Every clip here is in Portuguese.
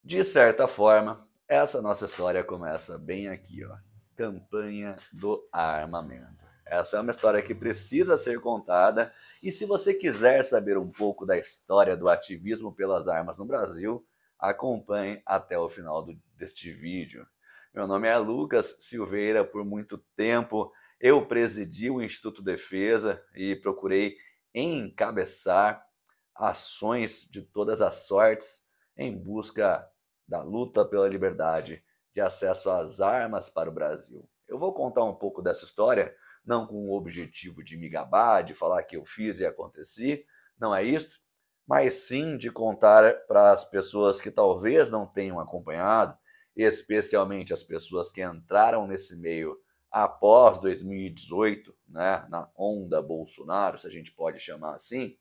De certa forma, essa nossa história começa bem aqui, ó. Campanha do armamento. Essa é uma história que precisa ser contada, e se você quiser saber um pouco da história do ativismo pelas armas no Brasil, acompanhe até o final deste vídeo. Meu nome é Lucas Silveira. Por muito tempo eu presidi o Instituto Defesa e procurei encabeçar ações de todas as sortes em busca da luta pela liberdade de acesso às armas para o Brasil. Eu vou contar um pouco dessa história, não com o objetivo de me gabar, de falar que eu fiz e aconteci, não é isso, mas sim de contar para as pessoas que talvez não tenham acompanhado, especialmente as pessoas que entraram nesse meio após 2018, né, na onda Bolsonaro, se a gente pode chamar assim,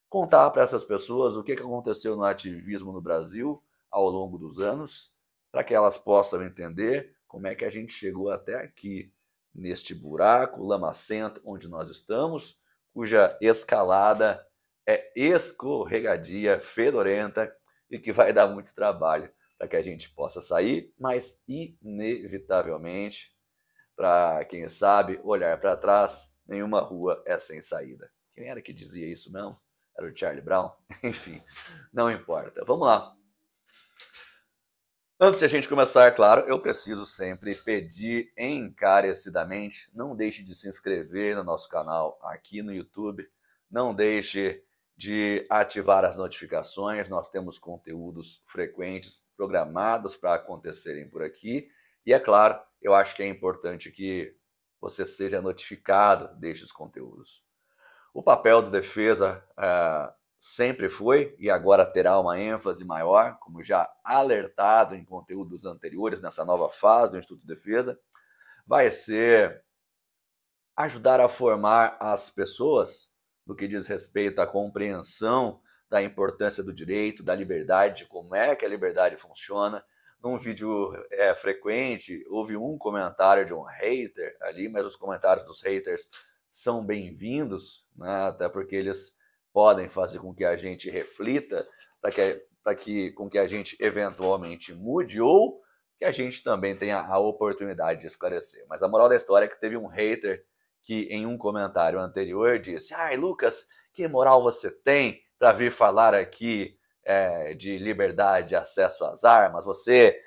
contar para essas pessoas o que aconteceu no ativismo no Brasil ao longo dos anos, para que elas possam entender como é que a gente chegou até aqui, neste buraco lamacento onde nós estamos, cuja escalada é escorregadia, fedorenta e que vai dar muito trabalho para que a gente possa sair, mas inevitavelmente, para quem sabe olhar para trás, nenhuma rua é sem saída. Quem era que dizia isso mesmo? Era o Charlie Brown? Enfim, não importa. Vamos lá. Antes de a gente começar, claro, eu preciso sempre pedir encarecidamente, não deixe de se inscrever no nosso canal aqui no YouTube, não deixe de ativar as notificações, nós temos conteúdos frequentes programados para acontecerem por aqui, e é claro, eu acho que é importante que você seja notificado destes conteúdos. O papel do defesa sempre foi e agora terá uma ênfase maior, como já alertado em conteúdos anteriores, nessa nova fase do Instituto de Defesa, vai ser ajudar a formar as pessoas no que diz respeito à compreensão da importância do direito, da liberdade, de como é que a liberdade funciona. Num vídeo frequente, houve um comentário de um hater ali, mas os comentários dos haters são bem-vindos, né? Até porque eles podem fazer com que a gente reflita, com que a gente eventualmente mude, ou que a gente também tenha a oportunidade de esclarecer. Mas a moral da história é que teve um hater que em um comentário anterior disse: ai, Lucas, que moral você tem para vir falar aqui de liberdade de acesso às armas? Você,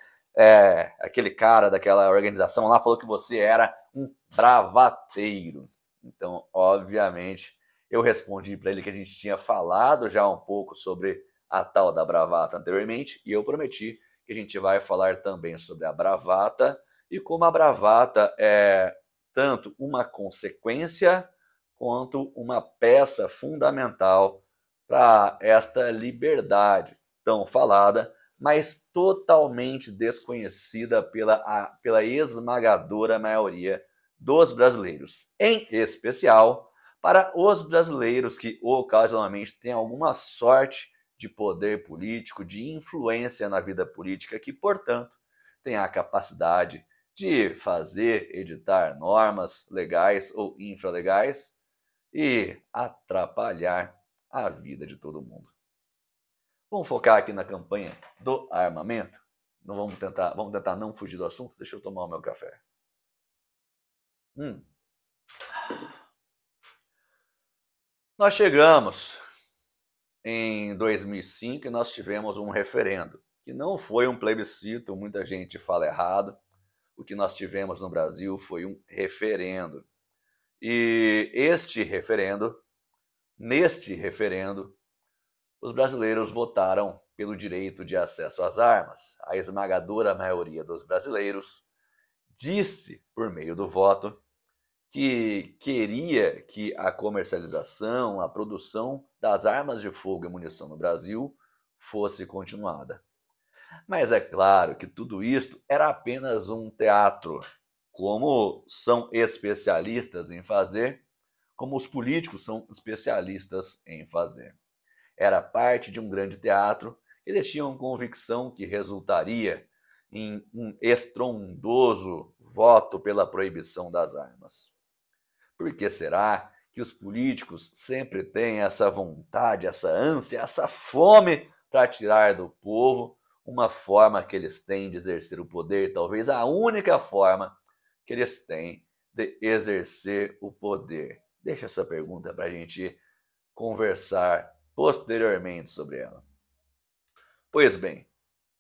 aquele cara daquela organização lá, falou que você era um bravateiro. Então, obviamente, eu respondi para ele que a gente tinha falado já um pouco sobre a tal da bravata anteriormente, e eu prometi que a gente vai falar também sobre a bravata e como a bravata é tanto uma consequência quanto uma peça fundamental para esta liberdade tão falada, mas totalmente desconhecida pela esmagadora maioria dos brasileiros, em especial para os brasileiros que ocasionalmente têm alguma sorte de poder político, de influência na vida política, que, portanto, têm a capacidade de fazer, editar normas legais ou infralegais e atrapalhar a vida de todo mundo. Vamos focar aqui na campanha do armamento? Não vamos tentar não fugir do assunto? Deixa eu tomar o meu café. Nós chegamos em 2005 e nós tivemos um referendo, que não foi um plebiscito, muita gente fala errado. O que nós tivemos no Brasil foi um referendo. E neste referendo, os brasileiros votaram pelo direito de acesso às armas. A esmagadora maioria dos brasileiros disse, por meio do voto, que queria que a comercialização, a produção das armas de fogo e munição no Brasil fosse continuada. Mas é claro que tudo isto era apenas um teatro, como são especialistas em fazer, como os políticos são especialistas em fazer. Era parte de um grande teatro. Eles tinham convicção que resultaria em um estrondoso voto pela proibição das armas. Por que será que os políticos sempre têm essa vontade, essa ânsia, essa fome para tirar do povo uma forma que eles têm de exercer o poder, talvez a única forma que eles têm de exercer o poder? Deixa essa pergunta para a gente conversar posteriormente sobre ela. Pois bem,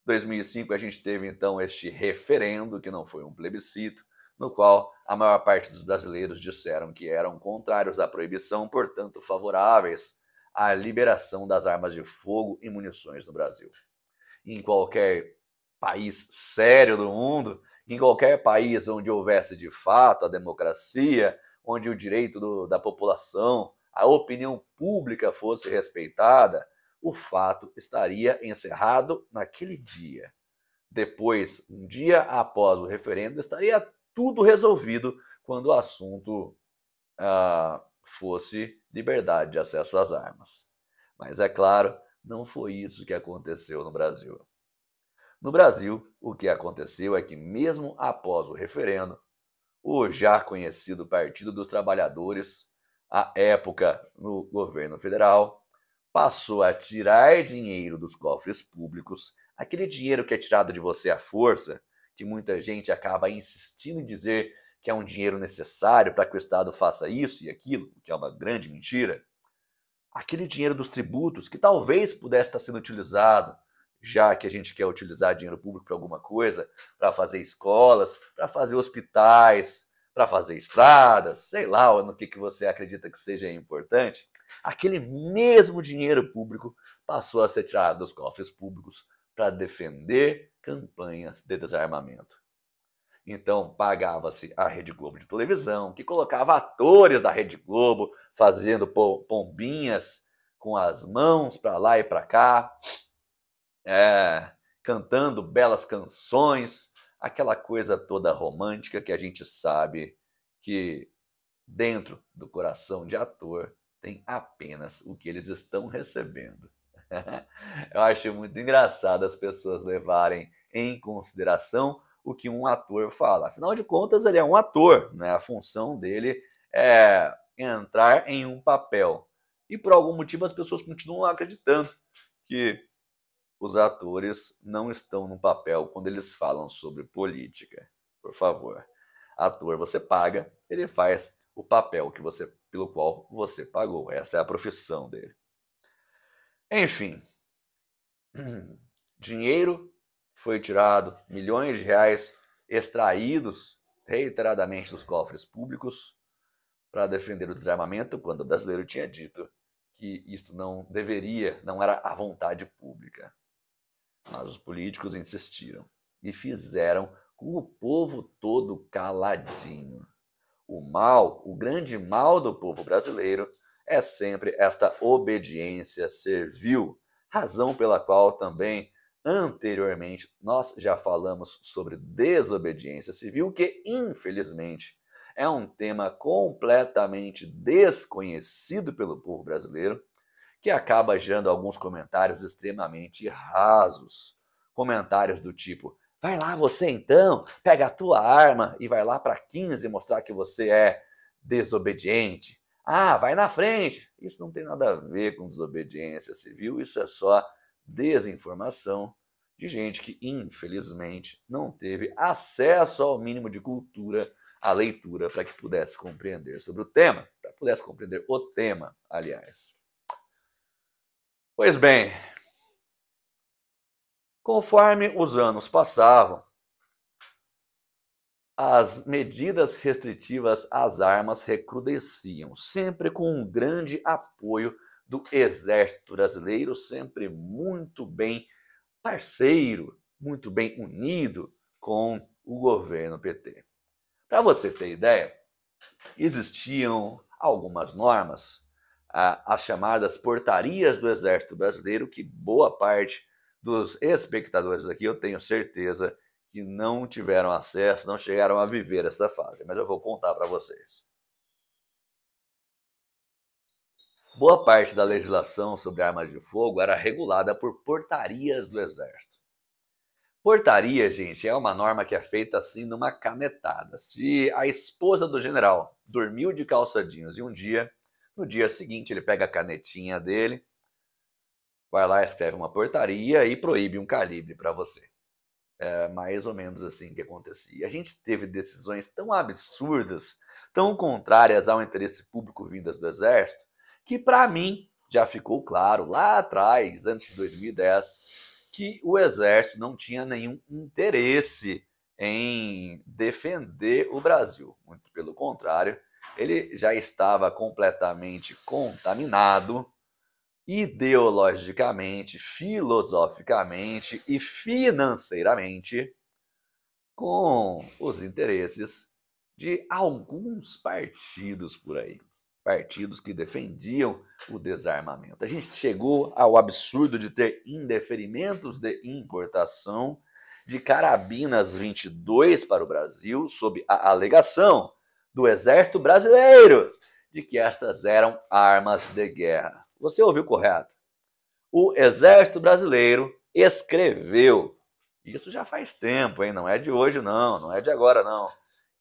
2005 a gente teve então este referendo, que não foi um plebiscito, no qual a maior parte dos brasileiros disseram que eram contrários à proibição, portanto favoráveis à liberação das armas de fogo e munições no Brasil. Em qualquer país sério do mundo, em qualquer país onde houvesse de fato a democracia, onde o direito da população, a opinião pública fosse respeitada, o fato estaria encerrado naquele dia. Depois, um dia após o referendo, estaria tudo resolvido quando o assunto fosse liberdade de acesso às armas. Mas, é claro, não foi isso que aconteceu no Brasil. No Brasil, o que aconteceu é que, mesmo após o referendo, o já conhecido Partido dos Trabalhadores, à época no governo federal, passou a tirar dinheiro dos cofres públicos, aquele dinheiro que é tirado de você à força, que muita gente acaba insistindo em dizer que é um dinheiro necessário para que o Estado faça isso e aquilo, que é uma grande mentira. Aquele dinheiro dos tributos que talvez pudesse estar sendo utilizado, já que a gente quer utilizar dinheiro público para alguma coisa, para fazer escolas, para fazer hospitais, para fazer estradas, sei lá no que você acredita que seja importante, aquele mesmo dinheiro público passou a ser tirado dos cofres públicos para defender campanhas de desarmamento. Então pagava-se a Rede Globo de televisão, que colocava atores da Rede Globo fazendo pombinhas com as mãos para lá e para cá, cantando belas canções, aquela coisa toda romântica que a gente sabe que dentro do coração de ator tem apenas o que eles estão recebendo. Eu acho muito engraçado as pessoas levarem em consideração o que um ator fala. Afinal de contas, ele é um ator, né? A função dele é entrar em um papel. E por algum motivo as pessoas continuam acreditando que os atores não estão no papel quando eles falam sobre política. Por favor. Ator você paga, ele faz o papel pelo qual você pagou. Essa é a profissão dele. Enfim, dinheiro foi tirado, milhões de reais extraídos reiteradamente dos cofres públicos para defender o desarmamento, quando o brasileiro tinha dito que isso não era a vontade pública. Mas os políticos insistiram e fizeram com o povo todo caladinho. O grande mal do povo brasileiro é sempre esta obediência servil, razão pela qual também anteriormente nós já falamos sobre desobediência civil, que infelizmente é um tema completamente desconhecido pelo povo brasileiro, que acaba gerando alguns comentários extremamente rasos. Comentários do tipo: vai lá você então, pega a tua arma e vai lá para 15 mostrar que você é desobediente. Ah, vai na frente. Isso não tem nada a ver com desobediência civil, isso é só desinformação de gente que, infelizmente, não teve acesso ao mínimo de cultura, à leitura, para que pudesse compreender sobre o tema, para que pudesse compreender o tema, aliás. Pois bem, conforme os anos passavam, as medidas restritivas às armas recrudesciam, sempre com um grande apoio do Exército Brasileiro, sempre muito bem parceiro, muito bem unido com o governo PT. Para você ter ideia, existiam algumas normas, as chamadas portarias do Exército Brasileiro, que boa parte dos espectadores aqui, eu tenho certeza, que não tiveram acesso, não chegaram a viver esta fase, mas eu vou contar para vocês. Boa parte da legislação sobre armas de fogo era regulada por portarias do Exército. Portaria, gente, é uma norma que é feita assim numa canetada. Se a esposa do general dormiu de calça jeans em um dia, no dia seguinte ele pega a canetinha dele vai lá, escreve uma portaria e proíbe um calibre para você. É mais ou menos assim que acontecia. A gente teve decisões tão absurdas, tão contrárias ao interesse público vindas do Exército, que para mim já ficou claro lá atrás, antes de 2010, que o Exército não tinha nenhum interesse em defender o Brasil. Muito pelo contrário, ele já estava completamente contaminado ideologicamente, filosoficamente e financeiramente com os interesses de alguns partidos por aí. Partidos que defendiam o desarmamento. A gente chegou ao absurdo de ter indeferimentos de importação de carabinas 22 para o Brasil, sob a alegação do Exército Brasileiro de que estas eram armas de guerra. Você ouviu correto? O Exército Brasileiro escreveu, isso já faz tempo, hein? Não é de hoje não, não é de agora não,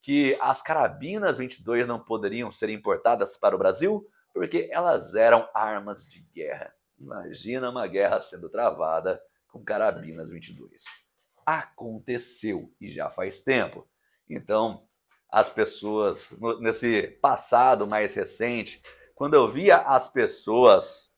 que as carabinas 22 não poderiam ser importadas para o Brasil porque elas eram armas de guerra. Imagina uma guerra sendo travada com carabinas 22. Aconteceu e já faz tempo. Então, as pessoas, nesse passado mais recente, quando eu via as pessoas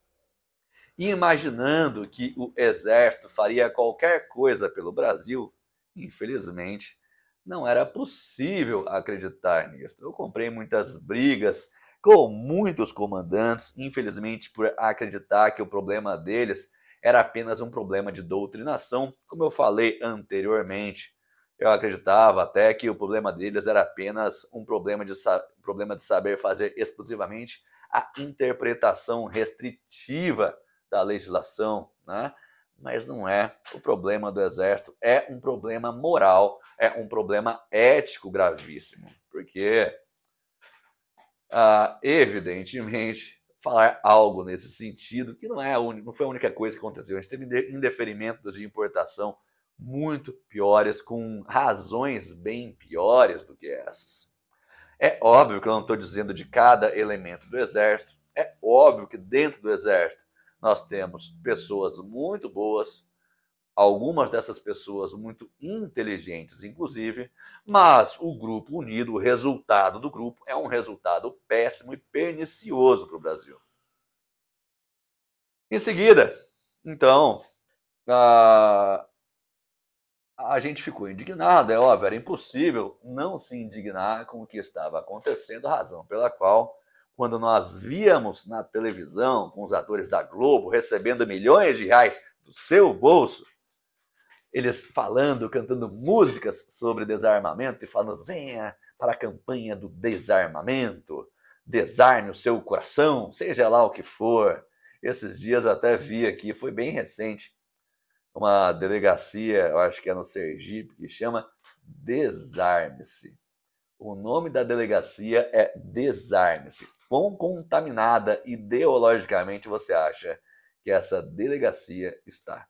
imaginando que o Exército faria qualquer coisa pelo Brasil, infelizmente, não era possível acreditar nisso. Eu comprei muitas brigas com muitos comandantes, infelizmente, por acreditar que o problema deles era apenas um problema de doutrinação, como eu falei anteriormente. Eu acreditava até que o problema deles era apenas um problema de saber fazer exclusivamente a interpretação restritiva da legislação, né? Mas não é. O problema do Exército é um problema moral, é um problema ético gravíssimo, porque, evidentemente, falar algo nesse sentido, que não foi a única coisa que aconteceu, a gente teve indeferimentos de importação muito piores, com razões bem piores do que essas. É óbvio que eu não estou dizendo de cada elemento do Exército, é óbvio que dentro do Exército nós temos pessoas muito boas, algumas dessas pessoas muito inteligentes, inclusive, mas o grupo unido, o resultado do grupo é um resultado péssimo e pernicioso para o Brasil. Em seguida, então, a gente ficou indignado, é óbvio, era impossível não se indignar com o que estava acontecendo, razão pela qual, quando nós víamos na televisão com os atores da Globo recebendo milhões de reais do seu bolso, eles falando, cantando músicas sobre desarmamento e falando: venha para a campanha do desarmamento, desarme o seu coração, seja lá o que for. Esses dias até vi aqui, foi bem recente, uma delegacia, eu acho que é no Sergipe, que chama Desarme-se. O nome da delegacia é Desarme-se. Quão contaminada ideologicamente você acha que essa delegacia está?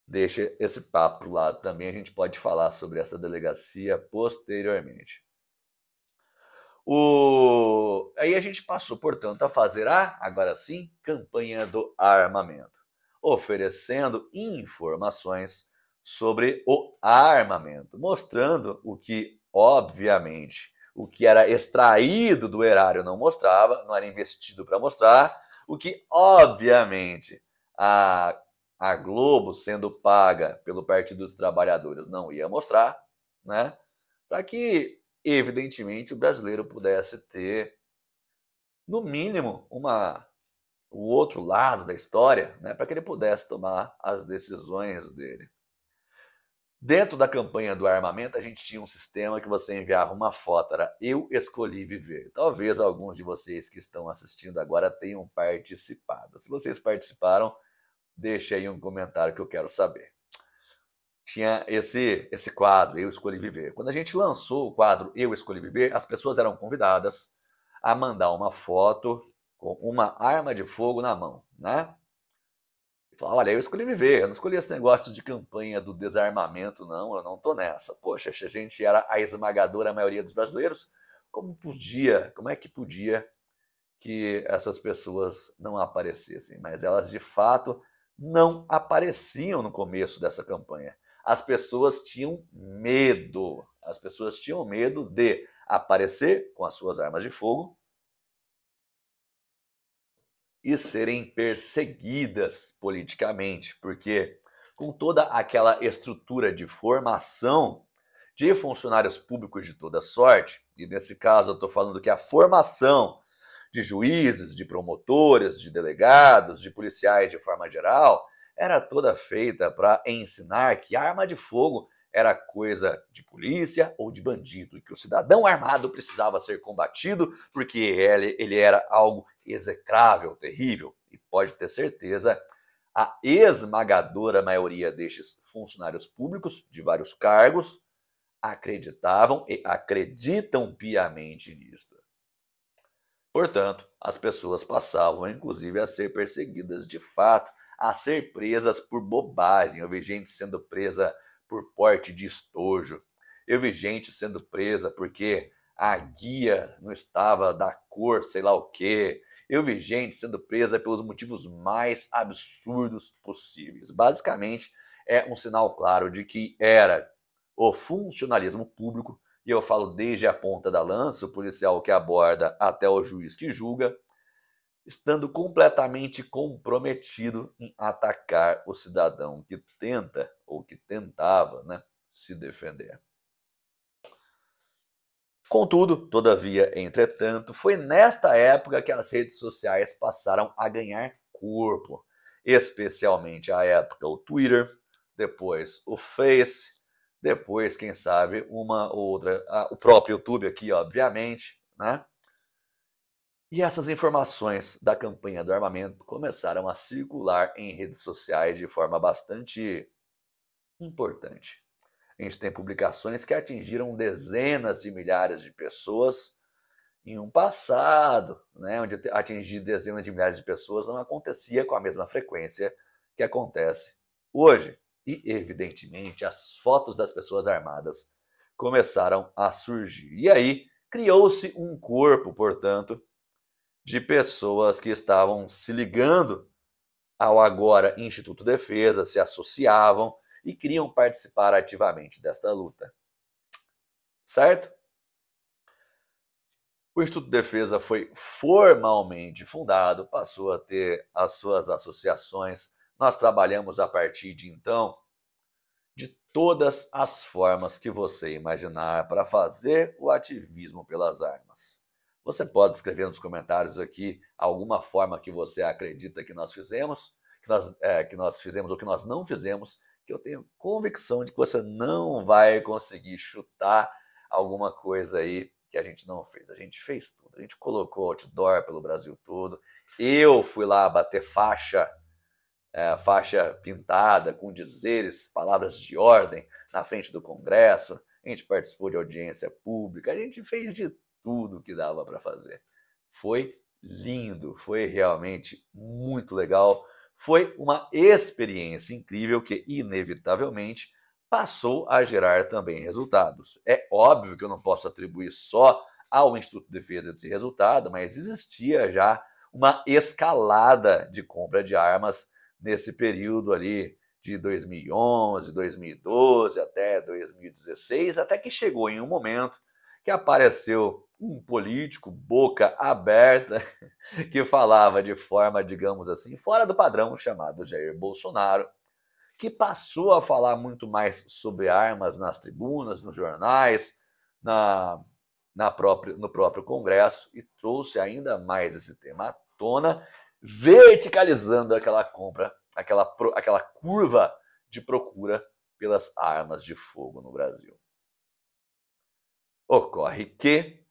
Deixa esse papo pro lado também, a gente pode falar sobre essa delegacia posteriormente. Aí a gente passou, portanto, a fazer agora sim, campanha do armamento, oferecendo informações sobre o armamento, mostrando o que, obviamente, o que era extraído do erário não mostrava, não era investido para mostrar, o que, obviamente, a Globo, sendo paga pelo Partido dos Trabalhadores, não ia mostrar, né? Para que, evidentemente, o brasileiro pudesse ter, no mínimo, o outro lado da história, né? Para que ele pudesse tomar as decisões dele. Dentro da campanha do armamento, a gente tinha um sistema que você enviava uma foto, era "Eu escolhi viver". Talvez alguns de vocês que estão assistindo agora tenham participado. Se vocês participaram, deixe aí um comentário que eu quero saber. Tinha esse quadro, Eu Escolhi Viver. Quando a gente lançou o quadro Eu Escolhi Viver, as pessoas eram convidadas a mandar uma foto com uma arma de fogo na mão, né? E falar: olha, eu escolhi viver, eu não escolhi esse negócio de campanha do desarmamento, não, eu não tô nessa. Poxa, se a gente era a esmagadora maioria dos brasileiros, como é que podia que essas pessoas não aparecessem, mas elas de fato não apareciam no começo dessa campanha. As pessoas tinham medo. As pessoas tinham medo de aparecer com as suas armas de fogo e serem perseguidas politicamente, porque com toda aquela estrutura de formação de funcionários públicos de toda sorte, e nesse caso eu estou falando que a formação de juízes, de promotores, de delegados, de policiais de forma geral, era toda feita para ensinar que arma de fogo era coisa de polícia ou de bandido, e que o cidadão armado precisava ser combatido porque ele era algo execrável, terrível. E pode ter certeza, a esmagadora maioria destes funcionários públicos, de vários cargos, acreditavam e acreditam piamente nisto. Portanto, as pessoas passavam, inclusive, a ser perseguidas de fato, a ser presas por bobagem. Eu vi gente sendo presa por porte de estojo. Eu vi gente sendo presa porque a guia não estava da cor, sei lá o quê. Eu vi gente sendo presa pelos motivos mais absurdos possíveis. Basicamente, é um sinal claro de que era o funcionalismo público, e eu falo desde a ponta da lança, o policial que aborda, até o juiz que julga, estando completamente comprometido em atacar o cidadão que tenta, ou que tentava, se defender. Contudo, todavia, entretanto, foi nesta época que as redes sociais passaram a ganhar corpo, especialmente a época o Twitter, depois o Face, depois, quem sabe, uma outra, o próprio YouTube aqui, obviamente, né? E essas informações da campanha do armamento começaram a circular em redes sociais de forma bastante importante. A gente tem publicações que atingiram dezenas de milhares de pessoas em um passado, onde atingir dezenas de milhares de pessoas não acontecia com a mesma frequência que acontece hoje. E, evidentemente, as fotos das pessoas armadas começaram a surgir. E aí criou-se um corpo, portanto, de pessoas que estavam se ligando ao agora Instituto Defesa, se associavam e queriam participar ativamente desta luta. Certo? O Instituto Defesa foi formalmente fundado, passou a ter as suas associações. Nós trabalhamos a partir de então de todas as formas que você imaginar para fazer o ativismo pelas armas. Você pode escrever nos comentários aqui alguma forma que você acredita que nós fizemos, que nós fizemos ou que nós não fizemos, que eu tenho convicção de que você não vai conseguir chutar alguma coisa aí que a gente não fez. A gente fez tudo. A gente colocou outdoor pelo Brasil todo. Eu fui lá bater faixa pintada com dizeres, palavras de ordem na frente do Congresso. A gente participou de audiência pública. A gente fez de tudo que dava para fazer. Foi lindo, foi realmente muito legal. Foi uma experiência incrível que, inevitavelmente, passou a gerar também resultados. É óbvio que eu não posso atribuir só ao Instituto de Defesa esse resultado, mas existia já uma escalada de compra de armas nesse período ali de 2011, 2012 até 2016, até que chegou em um momento que apareceu um político boca aberta que falava de forma, digamos assim, fora do padrão, chamado Jair Bolsonaro, que passou a falar muito mais sobre armas nas tribunas, nos jornais, no próprio Congresso, e trouxe ainda mais esse tema à tona, verticalizando aquela compra, aquela curva de procura pelas armas de fogo no Brasil. Ocorre que,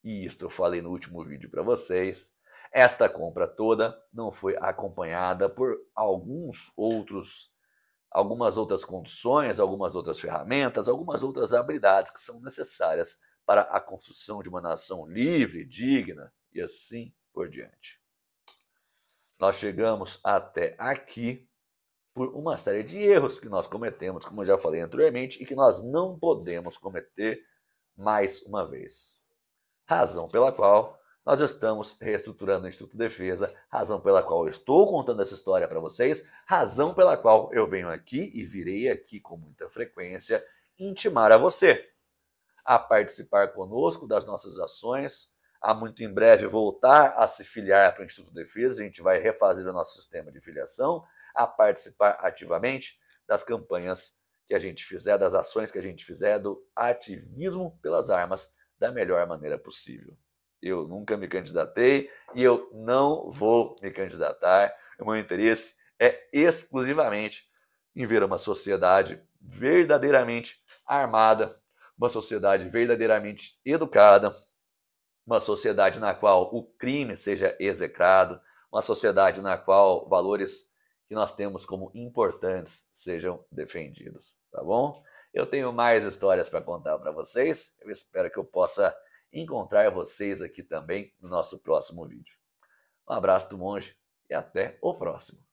e isto eu falei no último vídeo para vocês, esta compra toda não foi acompanhada por algumas outras condições, algumas outras ferramentas, algumas outras habilidades que são necessárias para a construção de uma nação livre, digna e assim por diante. Nós chegamos até aqui por uma série de erros que nós cometemos, como eu já falei anteriormente, e que nós não podemos cometer mais uma vez. Razão pela qual nós estamos reestruturando o Instituto Defesa, razão pela qual eu estou contando essa história para vocês, razão pela qual eu venho aqui e virei aqui com muita frequência intimar a você a participar conosco das nossas ações, a muito em breve voltar a se filiar para o Instituto Defesa, a gente vai refazer o nosso sistema de filiação, a participar ativamente das campanhas que a gente fizer, das ações que a gente fizer, do ativismo pelas armas da melhor maneira possível. Eu nunca me candidatei e eu não vou me candidatar. O meu interesse é exclusivamente em ver uma sociedade verdadeiramente armada, uma sociedade verdadeiramente educada, uma sociedade na qual o crime seja execrado, uma sociedade na qual valores que nós temos como importantes sejam defendidos, tá bom? Eu tenho mais histórias para contar para vocês, eu espero que eu possa encontrar vocês aqui também no nosso próximo vídeo. Um abraço do monge e até o próximo.